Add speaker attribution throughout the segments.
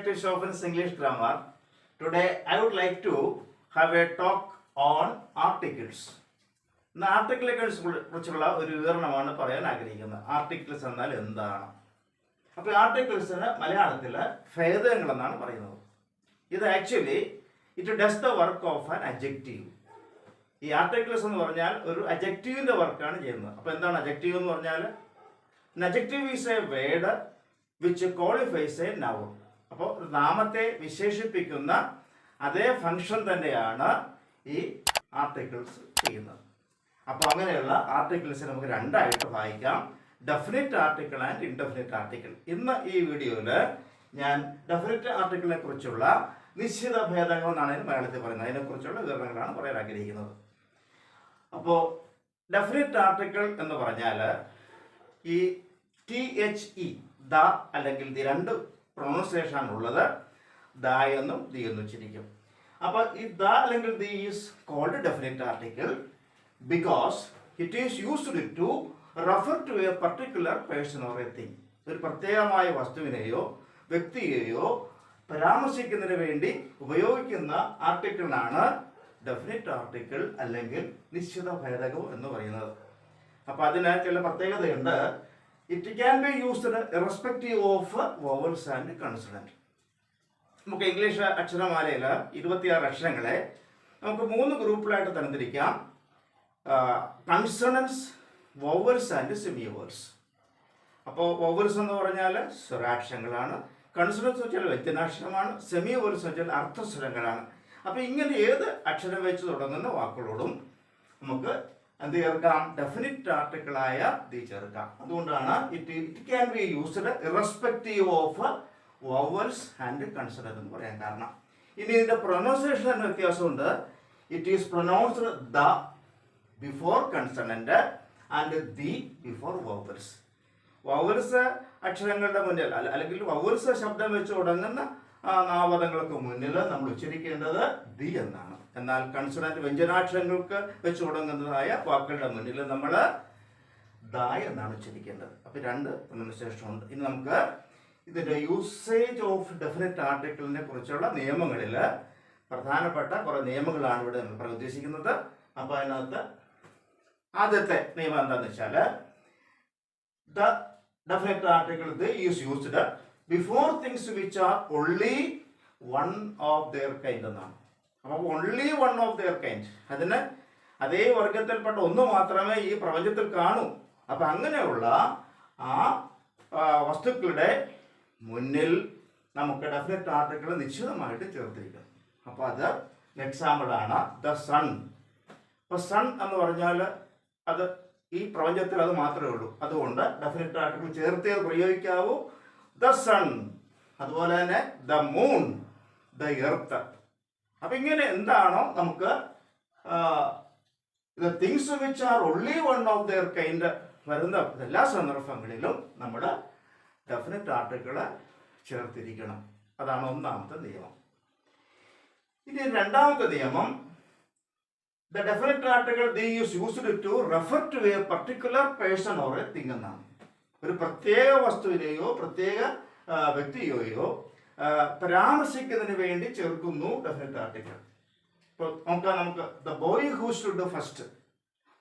Speaker 1: back to Chauvin's English Grammar. Today I would like to have a talk on articles. ഇന്ന് ആർട്ടിക്കിളെ കുറിച്ചുള്ള ഒരു വിവരണമാണ് പറയാൻ ആഗ്രഹിക്കുന്നത്. ആർട്ടിക്കിൾസ് എന്നാൽ എന്താണ്? അപ്പോൾ ആർട്ടിക്കിൾസിന് മലയാളത്തിൽ ഭേദങ്ങൾ എന്നാണ് പറയുന്നത്. ഇത് actually it does the work of an adjective. ഈ ആർട്ടിക്കിൾസ് എന്ന് പറഞ്ഞാൽ ഒരു അഡ്ജക്റ്റീവിൻ്റെ വർക്കാണ് ചെയ്യുന്നത്. അപ്പോൾ എന്താണ് അഡ്ജക്റ്റീവ് എന്ന് പറഞ്ഞാൽ? Adjective is A word which qualifies A noun. അപ്പോൾ ഒരു നാമത്തെ വിശേഷിപ്പിക്കുന്ന അതേ ഫങ്ഷൻ തന്നെയാണ് ഈ ആർട്ടിക്കിൾസ് ചെയ്യുന്നത്. അപ്പോൾ അങ്ങനെയുള്ള ആർട്ടിക്കിൾസ് നമുക്ക് രണ്ടായിട്ട് വായിക്കാം, definite article and indefinite article. ഇന്ന് ഈ വീഡിയോയിൽ ഞാൻ ഡെഫിനിറ്റ് ആർട്ടിക്കിളിനെ കുറിച്ചുള്ള നിശ്ചിത ഭേദങ്ങൾ എന്നാണ് അതിന് മലയാളത്തിൽ പറയുന്നത്. അതിനെക്കുറിച്ചുള്ള വിവരണങ്ങളാണ് പറയാൻ ആഗ്രഹിക്കുന്നത്. അപ്പോൾ ഡെഫിനിറ്റ് ആർട്ടിക്കിൾ എന്ന് പറഞ്ഞാൽ ഈ THE ദ അല്ലെങ്കിൽ ദി രണ്ട് പ്രൊണൗൺസിയേഷൻ ആണുള്ളത്. ദ എന്നും ദി എന്നും ഉച്ചരിക്കും. അപ്പോൾ ഈ ദ അല്ലെങ്കിൽ the is called definite article because it is used to refer to a particular person or a thing. ഒരു പ്രത്യേകമായ വസ്തുവിനെയോ വ്യക്തിയെയോ പരാമർശിക്കുന്നതിന് വേണ്ടി ഉപയോഗിക്കുന്ന ആർട്ടിക്കിളിനാണ് ഡെഫിനിറ്റ് ആർട്ടിക്കിൾ അല്ലെങ്കിൽ നിശ്ചിത ഭേദകം എന്ന് പറയുന്നത്. അപ്പോൾ അതിന് ചില പ്രത്യേകതയുണ്ട്. It can be used irrespective of vowels and consonant. നമുക്ക് ഇംഗ്ലീഷ് അക്ഷരമാലയിൽ 26 അക്ഷരങ്ങളെ നമുക്ക് 3 ഗ്രൂപ്പിലായിട്ട് തരംതിരിക്കാം. Consonants, vowels and semi vowels. അപ്പോൾ വോവൽസ് എന്ന് പറഞ്ഞാൽ സ്വരാക്ഷരങ്ങളാണ്, കൺസണൻസ് വെച്ചാൽ വ്യഞ്ജനാക്ഷരമാണ്, സെമി വോവൽസ് വെച്ചാൽ അർത്ഥസ്വരങ്ങളാണ്. അപ്പോൾ ഇങ്ങനെ ഏത് അക്ഷരം വെച്ച് തുടങ്ങുന്ന വാക്കുകളോടും നമുക്ക് എന്ത് ചേർക്കാം? ഡെഫിനിറ്റ് ആർട്ടിക്കിളായ ദി ചേർക്കാം. അതുകൊണ്ടാണ് it can be used irrespective of vowels and consonant എന്ന് പറയാൻ കാരണം. ഇനി ഇതിന്റെ പ്രൊനൗൺസിയേഷൻ തന്നെ വ്യത്യാസമുണ്ട്. It is pronounced the before consonant and the before vowels. Vowels അക്ഷരങ്ങളുടെ മുന്നിൽ അല്ലെങ്കിൽ വോവൽസ് ശബ്ദം വെച്ച് തുടങ്ങുന്ന നാമപദങ്ങൾക്ക് മുന്നിൽ നമ്മൾ ഉച്ചരിക്കേണ്ടത് ദി എന്നാണ്. എന്നാൽ കൺസണന്റ് വ്യഞ്ജനാക്ഷരങ്ങൾക്ക് വെച്ച് തുടങ്ങുന്നതായ വാക്കുകളുടെ മുന്നിൽ നമ്മൾ ദ എന്നാണ് ഉച്ചരിക്കേണ്ടത്. അപ്പോൾ 2 പ്രൊനൗൺസിയേഷൻ ഉണ്ട്. ഇനി നമുക്ക് ഇതിൻ്റെ യൂസേജ് ഓഫ് ഡെഫിനിറ്റ് ആർട്ടിക്കിളിനെ കുറിച്ചുള്ള നിയമങ്ങളിൽ പ്രധാനപ്പെട്ട കുറേ നിയമങ്ങളാണ് ഇവിടെ നമ്മൾ പറയാൻ ഉദ്ദേശിക്കുന്നത്. അപ്പോൾ അതിനകത്ത് ആദ്യത്തെ നിയമം എന്താണെന്ന് വെച്ചാൽ the definite article the is used before things which are only one of their kind എന്നാണ്. അപ്പോൾ only one of their kind, അതിന് അതേ വർഗത്തിൽപ്പെട്ട ഒന്ന് മാത്രമേ ഈ പ്രപഞ്ചത്തിൽ കാണൂ. അപ്പം അങ്ങനെയുള്ള ആ വസ്തുക്കളുടെ മുന്നിൽ നമുക്ക് ഡെഫിനിറ്റ് ആർട്ടിക്കിൾ നിശ്ചിതമായിട്ട് ചേർത്തിരിക്കണം. അപ്പോൾ അത് എക്സാമ്പിളാണ് ദ സൺ. അപ്പോൾ സൺ എന്ന് പറഞ്ഞാൽ അത് ഈ പ്രപഞ്ചത്തിൽ അത് മാത്രമേ ഉള്ളൂ. അതുകൊണ്ട് ഡെഫിനിറ്റ് ആർട്ടിക്കിൾ ചേർത്തേ പ്രയോഗിക്കാവൂ. ദ സൺ, അതുപോലെ തന്നെ ദ മൂൺ, ദ എർത്ത്. അപ്പം ഇങ്ങനെ എന്താണോ നമുക്ക് the things which are only one of their kind വരുന്ന എല്ലാ സന്ദർഭങ്ങളിലും നമ്മൾ ഡെഫിനിറ്റ് ആർട്ടിക്കിൾ ചേർത്തിരിക്കണം. അതാണ് ഒന്നാമത്തെ നിയമം. ഇനി രണ്ടാമത്തെ നിയമം, the definite article the is used to refer to a particular person or a thing എന്നാണ്. ഒരു പ്രത്യേക വസ്തുവിനെയോ പ്രത്യേക വ്യക്തിയെയോ പരാമർശിക്കുന്നതിന് വേണ്ടി ചേർക്കുന്നു ഡെഫിനിറ്റ് ആർട്ടിക്കിൾ. ഇപ്പോൾ നമുക്ക് the boy who stood first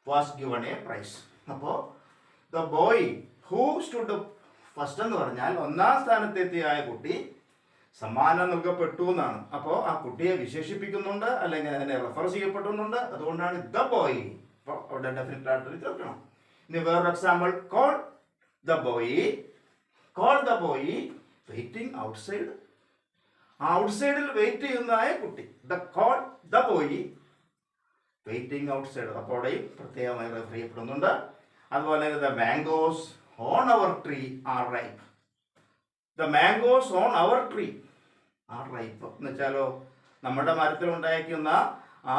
Speaker 1: was given a prize. അപ്പോൾ the boy who stood first എന്ന് പറഞ്ഞാൽ ഒന്നാം സ്ഥാനത്തെത്തിയ കുട്ടി സമ്മാനം നൽകപ്പെട്ടു എന്നാണ്. അപ്പോൾ ആ കുട്ടിയെ വിശേഷിപ്പിക്കുന്നുണ്ട് അല്ലെങ്കിൽ അതിനെ റെഫർ ചെയ്യപ്പെടുന്നുണ്ട്. അതുകൊണ്ടാണ് ദ ബോയ്. അപ്പോൾ അവിടെ ഡെഫിനിറ്റ് ആർട്ടിക്കിൾ ചേർക്കണം. ഇനി വേറൊരു example, call the boy waiting outside. ഔട്ട്സൈഡിൽ വെയിറ്റ് ചെയ്യുന്നതായ കുട്ടി. Call the boy waiting outside. അപ്പോൾ അവിടെയും പ്രത്യേകമായി റെഫർ ചെയ്യപ്പെടുന്നുണ്ട്. അതുപോലെ the mangoes on our tree are ripe. The mangoes on our tree are ripe എന്ന് വെച്ചാലോ നമ്മുടെ മരത്തിൽ ഉണ്ടായിരിക്കുന്ന ആ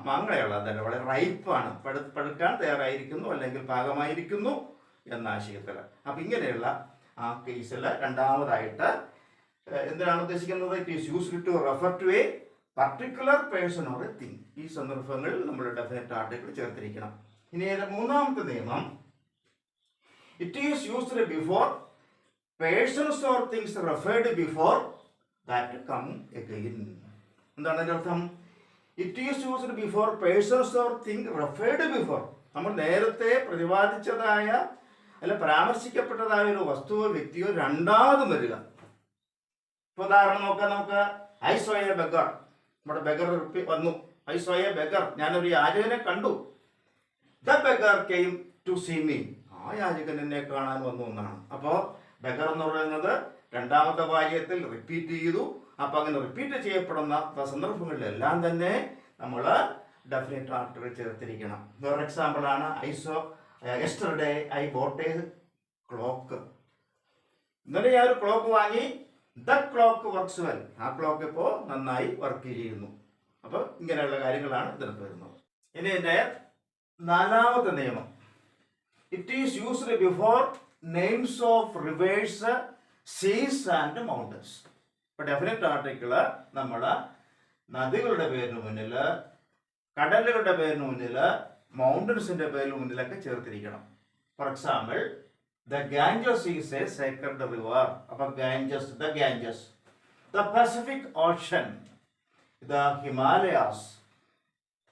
Speaker 1: മാങ്ങയുള്ള അതല്ല വളരെ റൈപ്പാണ്, പഴുക്കാൻ തയ്യാറായിരിക്കുന്നു അല്ലെങ്കിൽ പാകമായിരിക്കുന്നു എന്ന ആശയത്തിൽ. അപ്പം ഇങ്ങനെയുള്ള ആ കേസിൽ രണ്ടാമതായിട്ട് എന്തിനാണ് ഉദ്ദേശിക്കുന്നത്? It is used to refer to a particular person or a thing. ഈ സന്ദർഭങ്ങളിൽ നമ്മൾ ഡെഫിനിറ്റ് ആർട്ടിക്കിൾ ചേർത്തിരിക്കണം. ഇനി മൂന്നാമത്തെ നിയമം, it is used before persons or things referred before that come again. എന്താണ് അതിൻ്റെ അർത്ഥം? It is used before persons or thing referred before. നമ്മൾ നേരത്തെ പ്രതിപാദിച്ചതായ അല്ല പരാമർശിക്കപ്പെട്ടതായ ഒരു വസ്തുവോ വ്യക്തിയോ രണ്ടാമതും വരിക. ഇപ്പോൾ ഉദാഹരണം നോക്കാം. നമുക്ക് ഐ സോ എ ബെഗർ. നമ്മുടെ ബെഗർ വന്നു. I saw a beggar. ഞാനൊരു യാചകനെ കണ്ടു. The beggar came to see me. ആ യാചകൻ എന്നെ കാണാൻ വന്നു എന്നാണ്. അപ്പോൾ ബെഗർ എന്ന് പറയുന്നത് രണ്ടാമത്തെ വാക്യത്തിൽ റിപ്പീറ്റ് ചെയ്തു. അപ്പം അങ്ങനെ റിപ്പീറ്റ് ചെയ്യപ്പെടുന്ന സന്ദർഭങ്ങളിലെല്ലാം തന്നെ നമ്മൾ ഡെഫിനറ്റ് ആർട്ടിക്കിൾ ചേർത്തിരിക്കണം. വേറെ എക്സാമ്പിളാണ് I so yesterday I boat A clock. ഇന്നലെ ഞാൻ ഒരു ക്ലോക്ക് വാങ്ങി. The clock works well. ആ ക്ലോക്ക് ഇപ്പോൾ നന്നായി വർക്ക് ചെയ്യുന്നു. അപ്പോൾ ഇങ്ങനെയുള്ള കാര്യങ്ങളാണ് ഇതിനകത്ത് വരുന്നത്. ഇനി ഇതിൻ്റെ നാലാമത്തെ നിയമം. It is used before names of rivers, seas and mountains. ഇപ്പോൾ ഡെഫിനറ്റ് ആർട്ടിക്കിൾ നമ്മൾ നദികളുടെ പേരിന് മുന്നിൽ, കടലുകളുടെ പേരിന് മുന്നിൽ, മൗണ്ടൻസിൻ്റെ പേരിന് മുന്നിലൊക്കെ ചേർത്തിരിക്കണം. For example the Ganges is a sacred river. അപ്പോൾ Ganges, the Ganges. The Pacific Ocean, the Himalayas.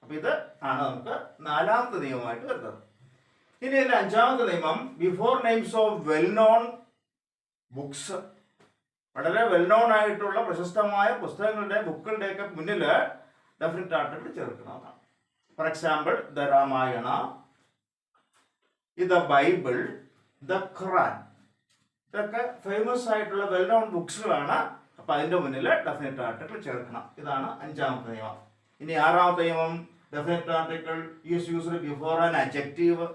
Speaker 1: അപ്പം ഇത് ആണ് നമുക്ക് നാലാമത്തെ നിയമമായിട്ട് വരുന്നത്. ഇനി ഇതിൻ്റെ അഞ്ചാമത്തെ നിയമം. Before names of well known books. വളരെ വെൽ നോൺ ആയിട്ടുള്ള പ്രശസ്തമായ പുസ്തകങ്ങളുടെ ബുക്കുകളുടെയൊക്കെ മുന്നിൽ ഡെഫിനറ്റ് ആർട്ടിക്കിൾ ചേർക്കുന്നതാണ്. For example the Ramayana, the Bible, the Quran. ഇതൊക്കെ ഫേമസ് ആയിട്ടുള്ള വെൽ നോൺ ബുക്സുകളാണ്. അപ്പം അതിൻ്റെ മുന്നിൽ ഡെഫിനറ്റ് ആർട്ടിക്കിൾ ചേർക്കണം. ഇതാണ് അഞ്ചാമത്തെ നിയമം. ഇനി ആറാമത്തെ നിയമം. Definite article is used before an adjective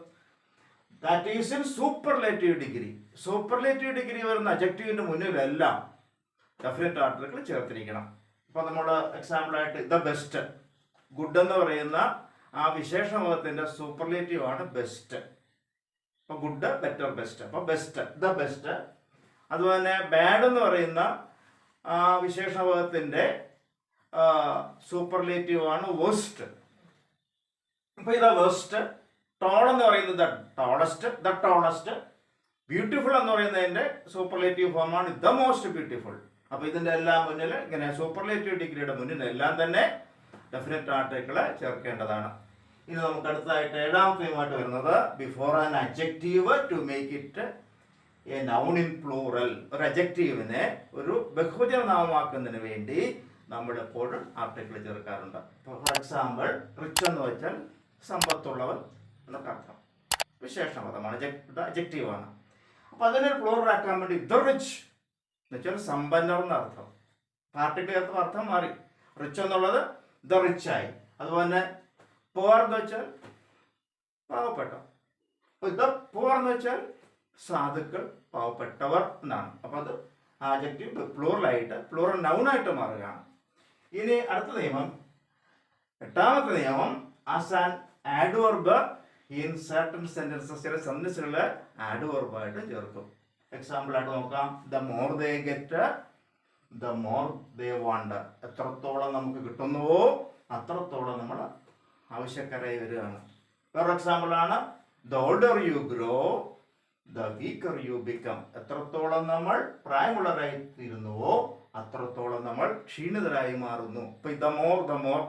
Speaker 1: that is in superlative degree. Superlative degree വരുന്ന അഡ്ജക്റ്റീവിൻ്റെ മുന്നിലെല്ലാം ഡെഫിനറ്റ് ആർട്ടിക്കിൾ ചേർത്തിരിക്കണം. ഇപ്പോൾ നമ്മൾ എക്സാമ്പിളായിട്ട് ദ ബെസ്റ്റ്, ഗുഡ് എന്ന് പറയുന്ന ആ വിശേഷണപദത്തിൻ്റെ സൂപ്പർലേറ്റീവ് ആണ് ബെസ്റ്റ്. അപ്പോൾ ഗുഡ്, ബെറ്റർ, ബെസ്റ്റ്. അപ്പോൾ ബെസ്റ്റ്, ദ ബെസ്റ്റ്. അതുപോലെ തന്നെ ബാഡ് എന്ന് പറയുന്ന ആ വിശേഷണപദത്തിൻ്റെ സൂപ്പർലേറ്റീവ് ആണ് വേസ്റ്റ്. അപ്പോൾ ഇത് വേസ്റ്റ്. ടോൾ എന്ന് പറയുന്നത് the tallest, the tallest. Beautiful എന്ന് പറയുന്നതിൻ്റെ സൂപ്പർലേറ്റീവ് ഫോമാണ് ദ മോസ്റ്റ് ബ്യൂട്ടിഫുൾ. അപ്പോൾ ഇതിൻ്റെ എല്ലാം മുന്നിൽ ഇങ്ങനെ സൂപ്പർലേറ്റീവ് ഡിഗ്രിയുടെ മുന്നിലെല്ലാം തന്നെ ഡെഫിനറ്റ് ആർട്ടിക്കിൾ ചേർക്കേണ്ടതാണ്. ഇനി നമുക്ക് അടുത്തതായിട്ട് ഏഴാമത്തെയുമായിട്ട് വരുന്നത് before an adjective to make it a noun in plural. ഒരു അഡ്ജക്റ്റീവിനെ ഒരു ബഹുവചന നാമമാക്കുന്നതിന് വേണ്ടി നമ്മൾ എപ്പോഴും ആർട്ടിക്കിൾ ചേർക്കാറുണ്ട്. ഫോർ എക്സാമ്പിൾ റിച്ച് എന്ന് വെച്ചാൽ സമ്പത്തുള്ളവൻ എന്നൊക്കെ അർത്ഥം. വിശേഷപദമാണ്, അഡ്ജക്റ്റീവാണ്. അപ്പോൾ അതിനെ പ്ലൂറലാക്കാൻ വേണ്ടി ദ റിച്ച് എന്ന് വെച്ചാൽ സമ്പന്നർ എന്നർത്ഥം. ആർട്ടിക്കിൾ ചേർത്ത അർത്ഥം മാറി. റിച്ച് എന്നുള്ളത് ദ റിച്ചായി. അതുപോലെ തന്നെ പുവർ എന്ന് വെച്ചാൽ പാവപ്പെട്ട. ദ പുവർ എന്ന് വെച്ചാൽ സാധുക്കൾ, പാവപ്പെട്ടവർ എന്നാണ്. അപ്പോൾ അത് ആഡ്ജക്റ്റീവ് പ്ലൂറലായിട്ട്, പ്ലൂറൽ നൗണായിട്ട് മാറുകയാണ്. ഇനി അടുത്ത നിയമം, എട്ടാമത്തെ നിയമം. As an adverb in certain sentences. ചില സെന്റൻസുകൾ ആഡ്വർബായിട്ട് ചേർക്കും. എക്സാമ്പിളായിട്ട് നോക്കാം. The more they get, the more they want. എത്രത്തോളം നമുക്ക് കിട്ടുന്നുവോ അത്രത്തോളം നമ്മൾ ആവശ്യക്കാരായി വരികയാണ്. വേറെ എക്സാമ്പിളാണ് the older you grow, the weaker you become. എത്രത്തോളം നമ്മൾ പ്രായമുള്ളവരായി തീരുന്നുവോ അത്രത്തോളം നമ്മൾ ക്ഷീണിതരായി മാറുന്നു. ഇപ്പം ദ മോർ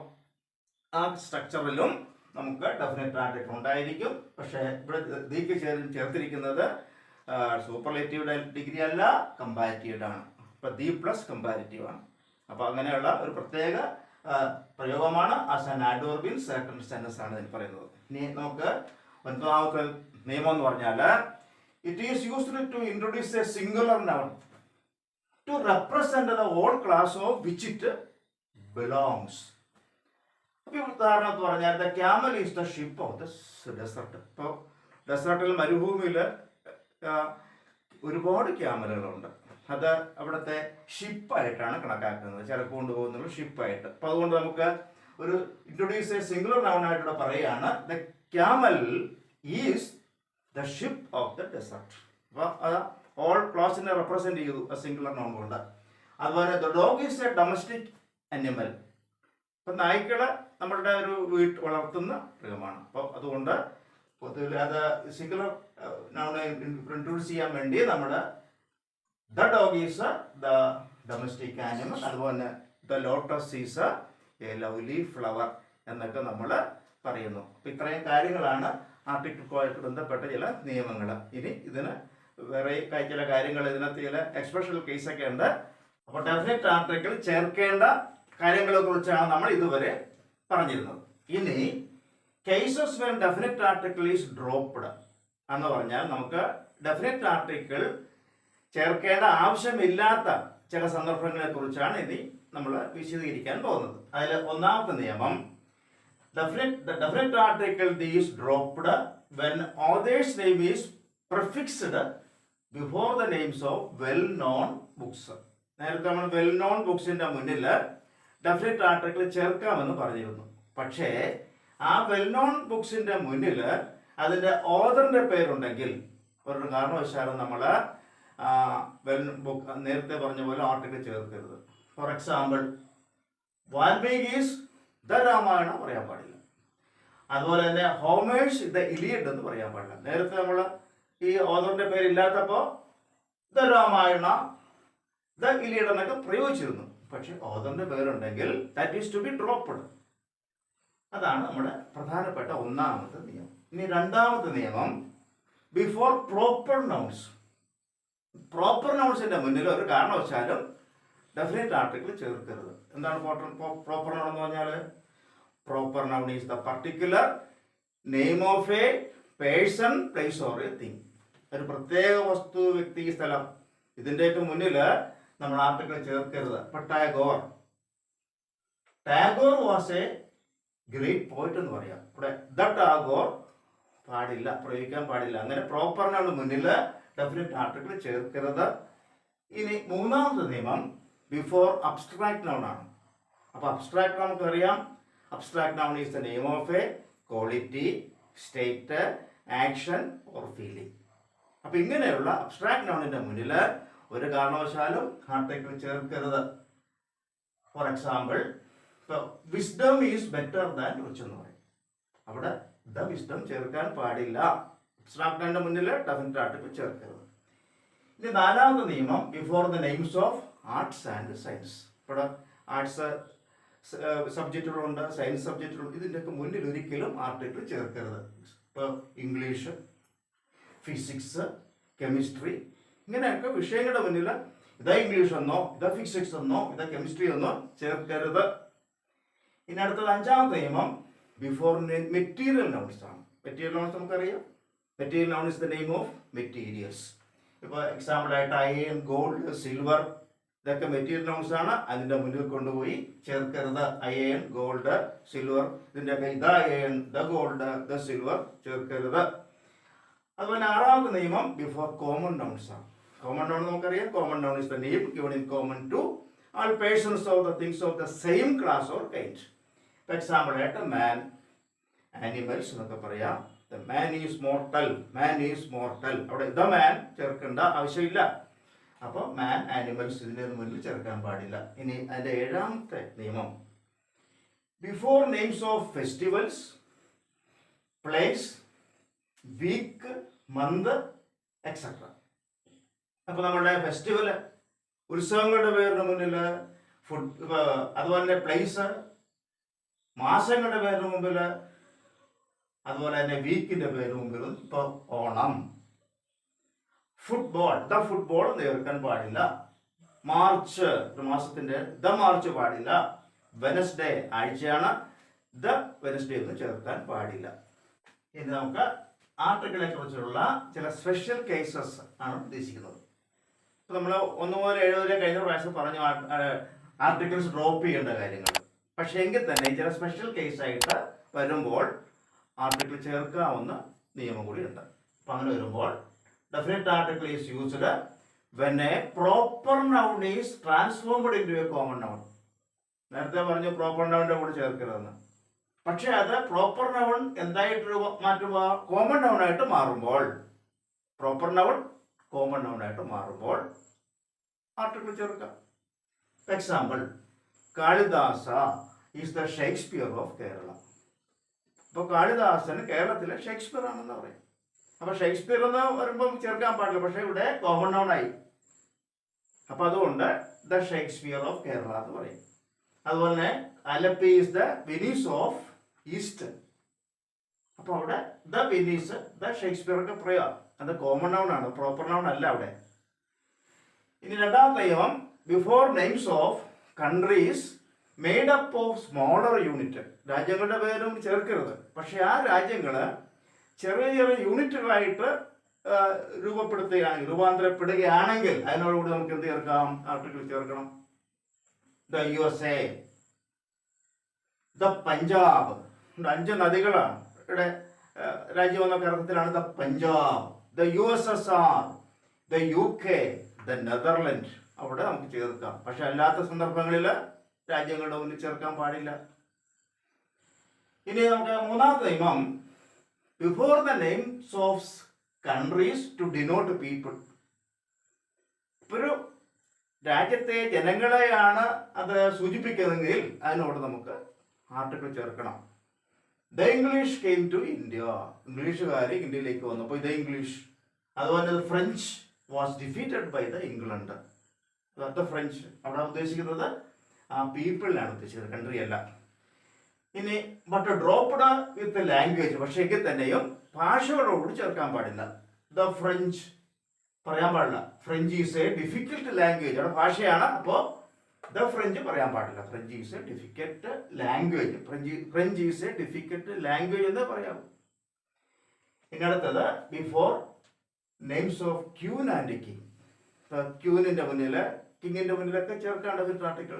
Speaker 1: ആ സ്ട്രക്ചറിലും നമുക്ക് ഡെഫിനറ്റ് ആർട്ടിക്കിൾ ഉണ്ടായിരിക്കും. പക്ഷേ ഇവിടെ ദീക്ക് ചേർത്തിരിക്കുന്നത് സൂപ്പർലേറ്റീവ് ഡിഗ്രി അല്ല, കമ്പാരിറ്റീവ് ആണ്. ഇപ്പം ദി പ്ലസ് കമ്പാരിറ്റീവ് ആണ്. അപ്പോൾ അങ്ങനെയുള്ള ഒരു പ്രത്യേക പ്രയോഗമാണ് as an adverb in certain sentence ആണ് ഇതിൽ പറയുന്നത്. ഇനി നമുക്ക് ഒൻപതാമത്തെ നിയമം എന്ന് പറഞ്ഞാൽ it is used to introduce a singular noun to represent the whole class of which it belongs. അപ്പോൾ ഉദാഹരണത്ത് പറഞ്ഞാൽ the camel is the ship of the desert. ഇപ്പോൾ ഡെസർട്ടിൽ മരുഭൂമിയിൽ ഒരുപാട് ക്യാമലുകളുണ്ട്. അത് അവിടുത്തെ ഷിപ്പായിട്ടാണ് കണക്കാക്കുന്നത്. ചിലപ്പോൾ കൊണ്ടുപോകുന്നത് ഷിപ്പായിട്ട്. അപ്പോൾ അതുകൊണ്ട് നമുക്ക് ഒരു ഇൻട്രൊഡ്യൂസ് എ സിംഗുലർ നൗൺ ആയിട്ട് പറയുകയാണ് the camel is the ship of the desert. അപ്പോൾ അത് ഓൾ ക്ലാസിനെ റെപ്രസെൻറ്റ് ചെയ്തു ആ സിംഗുലർ നൗൺ കൊണ്ട്. അതുപോലെ the dog is A domestic animal. ഇപ്പം നായ്ക്കള് നമ്മളുടെ ഒരു വളർത്തുന്ന മൃഗമാണ്. അപ്പോൾ അതുകൊണ്ട് പൊതുവെ അത് സിംഗുലർ നൗൺ ഇൻട്രൊഡ്യൂസ് ചെയ്യാൻ വേണ്ടി നമ്മൾ the dog is the domestic animal. അതുപോലെ the lotus is a lovely flower എന്നൊക്കെ നമ്മൾ പറയുന്നു. അപ്പം ഇത്രയും കാര്യങ്ങളാണ് ആർട്ടിക്കിൾ കോയായിട്ട് ബന്ധപ്പെട്ട ചില നിയമങ്ങൾ. ഇനി ഇതിന് വേറെ ചില കാര്യങ്ങൾ, ഇതിനകത്ത് ചില എക്സ്പെഷ്യൽ കേസൊക്കെ ഉണ്ട്. അപ്പോൾ ഡെഫിനറ്റ് ആർട്ടിക്കിൾ ചേർക്കേണ്ട കാര്യങ്ങളെ കുറിച്ചാണ് നമ്മൾ ഇതുവരെ പറഞ്ഞിരുന്നത്. ഇനി cases when definite article is dropped എന്ന് പറഞ്ഞാൽ നമുക്ക് ഡെഫിനറ്റ് ആർട്ടിക്കിൾ ചേർക്കേണ്ട ആവശ്യമില്ലാത്ത ചില സന്ദർഭങ്ങളെ കുറിച്ചാണ് ഇനി നമ്മൾ വിശദീകരിക്കാൻ പോകുന്നത്. അതിൽ ഒന്നാമത്തെ നിയമം, definite article is dropped when author's name is prefixed before the names of well-known books. നേരത്തെ നമ്മൾ വെൽ നോൺ ബുക്സിന്റെ മുന്നിൽ ഡെഫിനറ്റ് ആർട്ടിക്കിൾ ചേർക്കാമെന്ന് പറഞ്ഞിരുന്നു. പക്ഷേ ആ വെൽ നോൺ ബുക്സിന്റെ മുന്നിൽ അതിന്റെ ഓഥറിന്റെ പേരുണ്ടെങ്കിൽ ഒരു കാരണവശാലും നമ്മൾ നേരത്തെ പറഞ്ഞ പോലെ ആർട്ടിക്കിൾ ചേർക്കരുത്. For example, Valmiki's the Ramayana പറയാൻ പാടില്ല. അതുപോലെ തന്നെ ഹോമേഴ്സ് ദ ഇലിയഡ് എന്ന് പറയാൻ പാടില്ല. നേരത്തെ നമ്മൾ ഈ ഓഥറിന്റെ പേരില്ലാത്തപ്പോൾ ദ രാമായണ ദ ഇലിയഡ് എന്നൊക്കെ പ്രയോഗിച്ചിരുന്നു. പക്ഷെ ഓഥറിന്റെ പേരുണ്ടെങ്കിൽ that is to be dropped. അതാണ് നമ്മുടെ പ്രധാനപ്പെട്ട ഒന്നാമത്തെ നിയമം. ഇനി രണ്ടാമത്തെ നിയമം, ബിഫോർ പ്രോപ്പർ നൗൺസ്. പ്രോപ്പർ നൗൺസിന്റെ മുന്നിൽ ഒരു കാരണവശാലും ഡെഫിനറ്റ് ആർട്ടിക്കിൾ ചേർക്കരുത്. എന്താണ് പ്രോപ്പർ നൗൺ എന്ന് പറഞ്ഞാൽ? Proper noun is the particular name of A person, place or a thing. ഒരു പ്രത്യേക വസ്തു, വ്യക്തി, സ്ഥലം, ഇതിൻ്റെയൊക്കെ മുന്നിൽ നമ്മൾ ആർട്ടിക്കിൾ ചേർക്കരുത്. ഇപ്പൊ ടാഗോർ വാസ് എ ഗ്രേറ്റ് പോയിറ്റ് എന്ന് പറയാം. ഇവിടെ ദ ടാഗോർ പാടില്ല, പ്രയോഗിക്കാൻ പാടില്ല. അങ്ങനെ പ്രോപ്പർ നൗൺ മുന്നിൽ ഡെഫിനറ്റ് ആർട്ടിക്കിൾ ചേർക്കരുത്. ഇനി മൂന്നാമത്തെ നിയമം, ബിഫോർ അബ്സ്ട്രാക്ട് നൗൺ ആണ്. അപ്പോൾ അബ്സ്ട്രാക്ട് നമുക്കറിയാം, abstract noun is the name of A quality, state, action or feeling. അപ്പോൾ ഇങ്ങനെയുള്ള അബ്സ്ട്രാക്ട് നൗണിന്റെ മുന്നിൽ ഒരു കാരണവശാലും ആർട്ടിക്കിൾ ചേർക്കരുത്. ഫോർ എക്സാമ്പിൾ, ഇപ്പോൾ wisdom is better than rich എന്ന് പറയും. അവിടെ ദ വിസ്ഡം ചേർക്കാൻ പാടില്ല. അബ്സ്ട്രാക്ട് നൗണിന്റെ മുന്നിൽ ഡെഫിനറ്റ് ആർട്ടിക്കിൾ ചേർക്കരുത്. ഇനി നാലാമത്തെ നിയമം, before the names of arts and science. ഇവിടെ ആർട്സ് സബ്ജക്റ്റുകളുണ്ട്, സയൻസ് സബ്ജക്റ്റുകളുണ്ട്. ഇതിൻ്റെയൊക്കെ മുന്നിൽ ഒരിക്കലും ആർട്ടിക്കിൾ ചേർക്കരുത്. ഇപ്പോൾ ഇംഗ്ലീഷ്, ഫിസിക്സ്, കെമിസ്ട്രി, ഇങ്ങനെയൊക്കെ വിഷയങ്ങളുടെ മുന്നിൽ ഇതാ ഇംഗ്ലീഷ് എന്നോ ഇതാ ഫിസിക്സ് എന്നോ ഇതാ കെമിസ്ട്രി എന്നോ ചേർക്കരുത്. ഇനി അടുത്തത് അഞ്ചാമത്തെ നിയമം, ബിഫോർ മെറ്റീരിയൽ നൗൺസ് ആണ്. മെറ്റീരിയൽ നൗൺസ് നമുക്കറിയാം. Material noun is the name of materials. ഇപ്പോൾ എക്സാമ്പിളായിട്ട് അയൺ, ഗോൾഡ്, സിൽവർ, ഇതൊക്കെ മെറ്റീരിയൽ നൗൺസ് ആണ്. അതിൻ്റെ മുന്നിൽ കൊണ്ടുപോയി ചേർക്കരുത്. അയൺ, ഗോൾഡ്, സിൽവർ, ഇതിൻ്റെയൊക്കെ the iron, the gold, the silver ചേർക്കരുത്. അതുപോലെ ആറാമത്തെ നിയമം, ബിഫോർ കോമൺ നൗൺസ് ആണ്. കോമൺ നൗൺ നമുക്കറിയാം. Common noun is the name given in common to all persons of the things of the same class or kind. ഇപ്പോൾ എക്സാമ്പിളായിട്ട് മാൻ, animals എന്നൊക്കെ പറയാം. The man is mortal, man is mortal. അവിടെ the man ചേർക്കേണ്ട ആവശ്യമില്ല. അപ്പോൾ മാൻ, animals ഇതിൻ്റെ മുന്നിൽ ചേർക്കാൻ പാടില്ല. ഇനി അതിൻ്റെ ഏഴാമത്തെ നിയമം, before names of festivals, place, week, month, etcetera. അപ്പോൾ നമ്മളുടെ ഫെസ്റ്റിവൽ, ഉത്സവങ്ങളുടെ പേരിന് മുന്നിൽ അതുപോലെ തന്നെ പ്ലേസ്, മാസങ്ങളുടെ പേരിന് മുമ്പിൽ, അതുപോലെ തന്നെ വീക്കിൻ്റെ പേരിന് മുമ്പിൽ. ഇപ്പോൾ ഓണം, ഫുട്ബോൾ, ദ ഫുട്ബോൾ ചേർക്കാൻ പാടില്ല. മാർച്ച്, ഒരു മാസത്തിൻ്റെ ദ മാർച്ച് പാടില്ല. വെനസ്ഡേ, ആഴ്ചയാണ്, ദ വെനസ്ഡേ ഒന്നും ചേർക്കാൻ പാടില്ല. ഇനി നമുക്ക് ആർട്ടിക്കിളെ കുറിച്ചുള്ള ചില സ്പെഷ്യൽ കേസസ് ആണ് ഉദ്ദേശിക്കുന്നത്. ഇപ്പോൾ നമ്മൾ 1 മുതൽ 7 വരെ കഴിഞ്ഞ പ്രാവശ്യം പറഞ്ഞു ആർട്ടിക്കിൾസ് ഡ്രോപ്പ് ചെയ്യേണ്ട കാര്യങ്ങൾ. പക്ഷേ എങ്കിൽ തന്നെ ചില സ്പെഷ്യൽ കേസായിട്ട് വരുമ്പോൾ ആർട്ടിക്കിൾ ചേർക്കാവുന്ന നിയമം കൂടി ഉണ്ട്. അപ്പം അങ്ങനെ വരുമ്പോൾ definite article is used when a proper noun is transformed into a common noun. നേരത്തെ പറഞ്ഞു പ്രോപ്പർ നൗണിന്റെ കൂടെ ചേർക്കരുതെന്ന്. പക്ഷെ അത് പ്രോപ്പർ നൗൺ എന്തായിട്ട് മാറ്റുക? കോമൺ നൗൺ ആയിട്ട് മാറുമ്പോൾ, പ്രോപ്പർ നൗൺ കോമൺ നൗൺ ആയിട്ട് മാറുമ്പോൾ ആർട്ടിക്കിൾ ചേർക്കാം. Example, Kalidasa is the Shakespeare of Kerala. ഇപ്പോൾ കാളിദാസൻ കേരളത്തിലെ ഷേക്സ്പിയർ ആണെന്ന് പറയും. അപ്പോൾ ഷേക്സ്പിയർ എന്ന് വരുമ്പം ചേർക്കാൻ പാടില്ല. പക്ഷേ ഇവിടെ കോമൺ നൗൺ ആയി. അപ്പോൾ അതുകൊണ്ട് ദ ഷേക്സ്പിയർ ഓഫ് കേരള എന്ന് പറയും. അതുപോലെ തന്നെ Alleppey is the Venice of east. അപ്പോൾ അവിടെ ദ വെനീസ് ദ ഷേക്സ്പിയർ ഒക്കെ പറയാം. അത് കോമൺ നൗൺ ആണ്, പ്രോപ്പർ നൗൺ അല്ല അവിടെ. ഇനി രണ്ടാമത്തെ നിയമം, before names of countries made up of smaller unit. രാജ്യങ്ങളുടെ പേരും ചേർക്കരുത്, പക്ഷെ ആ രാജ്യങ്ങൾ ചെറിയ ചെറിയ യൂണിറ്റുകളായിട്ട് രൂപാന്തരപ്പെടുകയാണെങ്കിൽ അതിനോടുകൂടി നമുക്ക് എന്ത് ചേർക്കാം? ആർട്ടിക്കിൾ ചേർക്കണം. The USA, the Punjab. 5 നദികളാണ് ഇവിടെ രാജ്യം എന്ന അർത്ഥത്തിലാണ് the Punjab. The USSR, the UK, the Netherland. അവിടെ നമുക്ക് ചേർക്കാം. പക്ഷെ അല്ലാത്ത സന്ദർഭങ്ങളിൽ രാജ്യങ്ങളുടെ മുന്നിൽ ചേർക്കാൻ പാടില്ല. ഇനി നമുക്ക് മൂന്നാമത്തെ നിയമം, before the names of countries to denote people. ഒരു രാജ്യത്തെ ജനങ്ങളെയാണ് അത് സൂചിപ്പിക്കുന്നതെങ്കിൽ അതിനോട് നമുക്ക് ആർട്ടിക്കിൾ ചേർക്കണം. The English came to India. ഇംഗ്ലീഷുകാർ ഇന്ത്യയിലേക്ക് വന്നപ്പോൾ ദ ഇംഗ്ലീഷ്. അതുപോലെ French was defeated by the England. The French അവിടെ ഉദ്ദേശിക്കുന്നത് ആ പീപ്പിളിനാണ് ഉദ്ദേശിക്കുന്നത്, കൺട്രി അല്ല. ഇനി ബട്ട് ഡ്രോപ്പ്ഡ് വിത്ത് ലാംഗ്വേജ്. പക്ഷേ എങ്കിൽ തന്നെയും ഭാഷകളോട് ചേർക്കാൻ പാടില്ല. ദ ഫ്രഞ്ച് പറയാൻ പാടില്ല. French is a difficult language. അവിടെ ഭാഷയാണ്, അപ്പോൾ ദ ഫ്രഞ്ച് പറയാൻ പാടില്ല. French is a difficult language. French is a difficult language എന്ന് പറയാം. ഇനി അടുത്തത്, before names of queen and king. ക്യൂനിന്റെ മുന്നിൽ കിങ്ങിന്റെ മുന്നിലൊക്കെ ചേർക്കേണ്ട article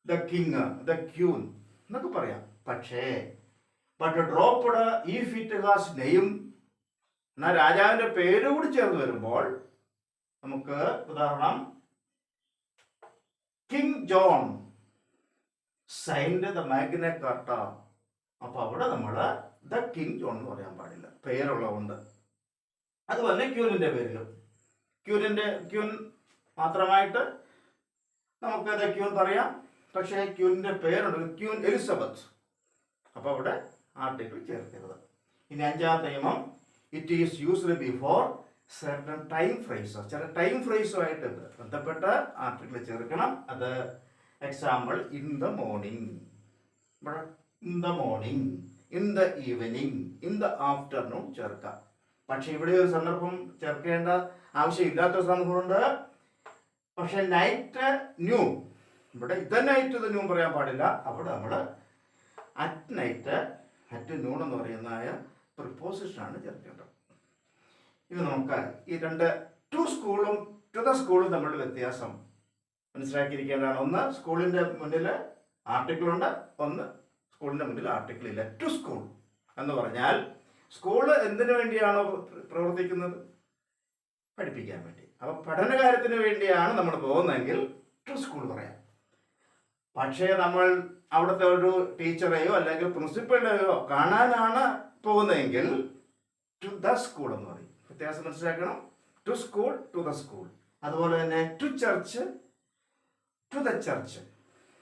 Speaker 1: the king, the queen എന്നൊക്കെ പറയാം. പക്ഷേ but dropped if it has name. എന്നാൽ രാജാവിന്റെ പേര് കൂടി ചേർന്ന് വരുമ്പോൾ നമുക്ക് ഉദാഹരണം, king John signed the Magna Carta. അപ്പൊ അവിടെ നമ്മൾ ദ കിങ് ജോൺ എന്ന് പറയാൻ പാടില്ല, പേരുള്ളതുകൊണ്ട്. അതുപോലെ ക്യൂനിന്റെ പേരിലും ക്യൂൻ മാത്രമായിട്ട് നമുക്ക് ദ ക്യൂൻ പറയാം. പക്ഷേ ക്യൂനിന്റെ പേരുണ്ട്, ക്യൂൻ എലിസബത്ത്. അപ്പോൾ അവിടെ ആർട്ടിക്കിൾ ചേർക്കരുത്. ഇനി അഞ്ചാമത്തെ നിയമം, it is used before certain time phrases. ചില ടൈം ഫ്രേസുമായിട്ട് ബന്ധപ്പെട്ട ആർട്ടിക്കിൾ ചേർക്കണം. അത് example, in the morning, in the morning, in the evening, in the afternoon ചേർക്കാം. പക്ഷെ ഇവിടെ ഒരു സന്ദർഭം ചേർക്കേണ്ട ആവശ്യമില്ലാത്ത സന്ദർഭമുണ്ട്. പക്ഷെ നൈറ്റ് ന്യൂ, ഇവിടെ ഇത് നൈറ്റ് ഇത് ന്യൂ പറയാൻ പാടില്ല. അവിടെ നമ്മൾ അറ്റ് നൈറ്റ്, അറ്റ് നൂൺ എന്ന് പറയുന്നതായ പ്രിപ്പോസിഷനാണ് ചേർക്കേണ്ടത്. ഇത് നമുക്ക് ഈ രണ്ട് ടു സ്കൂളും ടു ദ സ്കൂളും തമ്മിലുള്ള വ്യത്യാസം മനസ്സിലാക്കിയിരിക്കേണ്ടതാണ്. ഒന്ന് സ്കൂളിൻ്റെ മുന്നിൽ ആർട്ടിക്കിളുണ്ട്, ഒന്ന് സ്കൂളിൻ്റെ മുന്നിൽ ആർട്ടിക്കിൾ ഇല്ല. ടു സ്കൂൾ എന്ന് പറഞ്ഞാൽ സ്കൂള് എന്തിനു വേണ്ടിയാണോ പ്രവർത്തിക്കുന്നത്? പഠിപ്പിക്കാൻ വേണ്ടി. അപ്പോൾ പഠനകാര്യത്തിന് വേണ്ടിയാണ് നമ്മൾ പോകുന്നതെങ്കിൽ ടു സ്കൂൾ പറയാം. പക്ഷേ നമ്മൾ അവിടുത്തെ ഒരു ടീച്ചറെയോ അല്ലെങ്കിൽ പ്രിൻസിപ്പലിനെയോ കാണാനാണ് പോകുന്നതെങ്കിൽ ടു ദ സ്കൂൾ എന്ന് പറയും. വ്യത്യാസം മനസ്സിലാക്കണം. To school, to the school. അതുപോലെ തന്നെ to church, to the church.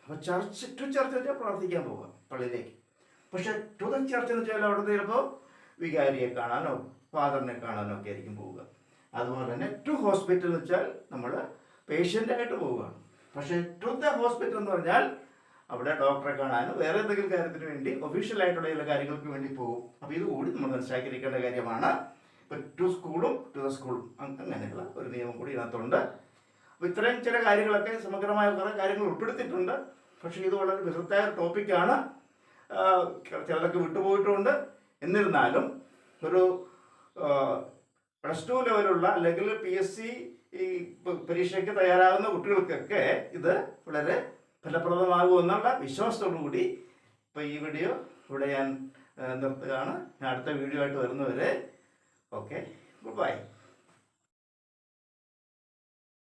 Speaker 1: അപ്പോൾ ചർച്ച്, ടു ചർച്ച് വെച്ചാൽ പ്രാർത്ഥിക്കാൻ പോവുക പള്ളിയിലേക്ക്. പക്ഷെ ടു ദ ചർച്ച് എന്ന് വെച്ചാൽ അവിടുത്തെ ചിലപ്പോൾ വികാരിയെ കാണാനോ ഫാദറിനെ കാണാനോ ഒക്കെ ആയിരിക്കും പോവുക. അതുപോലെ തന്നെ ടു ഹോസ്പിറ്റൽ എന്ന് വെച്ചാൽ നമ്മൾ പേഷ്യൻ്റായിട്ട് പോവുകയാണ്. പക്ഷേ ടു ദ ഹോസ്പിറ്റൽ എന്ന് പറഞ്ഞാൽ അവിടെ ഡോക്ടറെ കാണാനും വേറെ എന്തെങ്കിലും കാര്യത്തിന് വേണ്ടി ഒഫീഷ്യലായിട്ടുള്ള ചില കാര്യങ്ങൾക്ക് വേണ്ടി പോകും. അപ്പോൾ ഇത് കൂടി നമ്മൾ മനസ്സിലാക്കിയിരിക്കേണ്ട കാര്യമാണ്. ഇപ്പോൾ ടു സ്കൂളും ടു ദ സ്കൂളും അങ്ങനെയുള്ള ഒരു നിയമം കൂടി ഇതിനകത്തുണ്ട്. അപ്പോൾ ഇത്രയും ചില കാര്യങ്ങളൊക്കെ സമഗ്രമായ കുറേ കാര്യങ്ങൾ ഉൾപ്പെടുത്തിയിട്ടുണ്ട്. പക്ഷേ ഇത് വളരെ ബൃഹത്തായ ടോപ്പിക്കാണ്. ചിലതൊക്കെ വിട്ടുപോയിട്ടുണ്ട്. എന്നിരുന്നാലും ഒരു +2 ലെവലുള്ള അല്ലെങ്കിൽ PSC ഈ പരീക്ഷയ്ക്ക് തയ്യാറാകുന്ന കുട്ടികൾക്കൊക്കെ ഇത് വളരെ ഫലപ്രദമാകുമെന്നുള്ള വിശ്വാസത്തോടു കൂടി ഇപ്പോൾ ഈ വീഡിയോ ഇവിടെ ഞാൻ നിർത്തുകയാണ്. ഞാൻ അടുത്ത വീഡിയോ ആയിട്ട് വരുന്നവരെ ഓക്കെ, ഗുഡ് ബൈ.